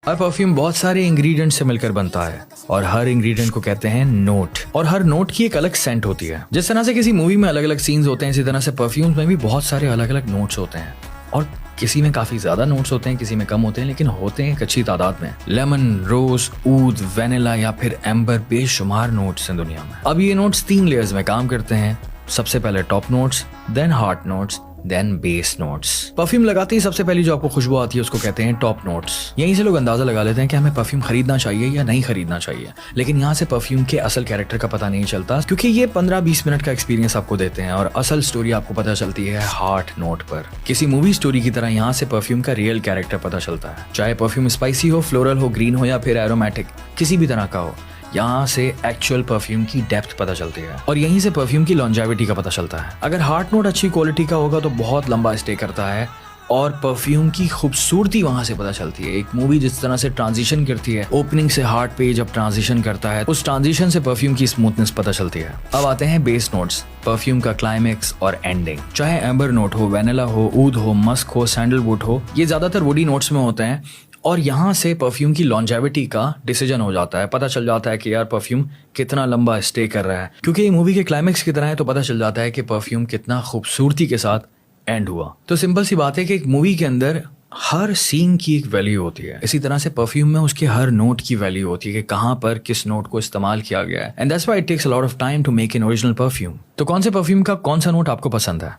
हर perfume बहुत सारे ingredient से मिलकर बनता है और हर इंग्रेडिएंट को कहते हैं नोट। और हर नोट की एक अलग सेंट होती है। जिस तरह से किसी मूवी में अलग अलग सीन्स होते हैं, इसी तरह से परफ्यूम्स में भी बहुत सारे अलग अलग नोट्स होते हैं और किसी में काफी ज्यादा नोट्स होते हैं, किसी में कम होते हैं, लेकिन होते हैं एक अच्छी तादाद में। लेमन, रोज, ऊद, वेनिला या फिर एम्बर, बेशुमार नोट्स हैं दुनिया में। अब ये नोट्स 3 लेयर्स में काम करते हैं। सबसे पहले top notes, then heart notes, then base notes. Perfume लगाते ही सबसे पहली जो आपको खुशबू आती है उसको कहते हैं टॉप नोट्स। यहीं से लोग अंदाजा लगा लेते हैं कि हमें परफ्यूम खरीदना चाहिए या नहीं खरीदना चाहिए, लेकिन यहाँ से परफ्यूम के असल कैरेक्टर का पता नहीं चलता, क्योंकि ये 15-20 मिनट का एक्सपीरियंस आपको देते हैं और असल स्टोरी आपको पता चलती है हार्ट नोट पर। किसी मूवी स्टोरी की तरह यहाँ से परफ्यूम का रियल कैरेक्टर पता चलता है। चाहे परफ्यूम स्पाइसी हो, फ्लोरल हो, ग्रीन हो या फिर एरोमेटिक, किसी भी तरह का हो, यहाँ से एक्चुअल परफ्यूम की डेप्थ पता चलती है और यहीं से परफ्यूम की लॉन्जेविटी का पता चलता है। अगर हार्ट नोट अच्छी क्वालिटी का होगा तो बहुत लंबा स्टे करता है और परफ्यूम की खूबसूरती वहां से पता चलती है। एक मूवी जिस तरह से ट्रांजिशन करती है, ओपनिंग से हार्ट पे जब ट्रांजिशन करता है, उस ट्रांजिशन से परफ्यूम की स्मूथनेस पता चलती है। अब आते हैं बेस नोट्स, परफ्यूम का क्लाइमेक्स और एंडिंग। चाहे एम्बर नोट हो, वेनिला हो, ऊद हो, मस्क हो, सैंडलवुड हो, ये ज्यादातर वुडी नोट्स में होते हैं और यहाँ से परफ्यूम की लॉन्जेविटी का डिसीजन हो जाता है। पता चल जाता है कि यार परफ्यूम कितना लंबा स्टे कर रहा है, क्योंकि ये मूवी के क्लाइमेक्स की तरह है तो पता चल जाता है कि परफ्यूम कितना खूबसूरती के साथ एंड हुआ। तो सिंपल सी बात है कि एक मूवी के अंदर हर सीन की एक वैल्यू होती है, इसी तरह से परफ्यूम में उसके हर नोट की वैल्यू होती है कि कहाँ पर किस नोट को इस्तेमाल किया गया है। And that's why it takes a lot of time to make an original perfume. तो कौन से परफ्यूम का कौन सा नोट आपको पसंद है?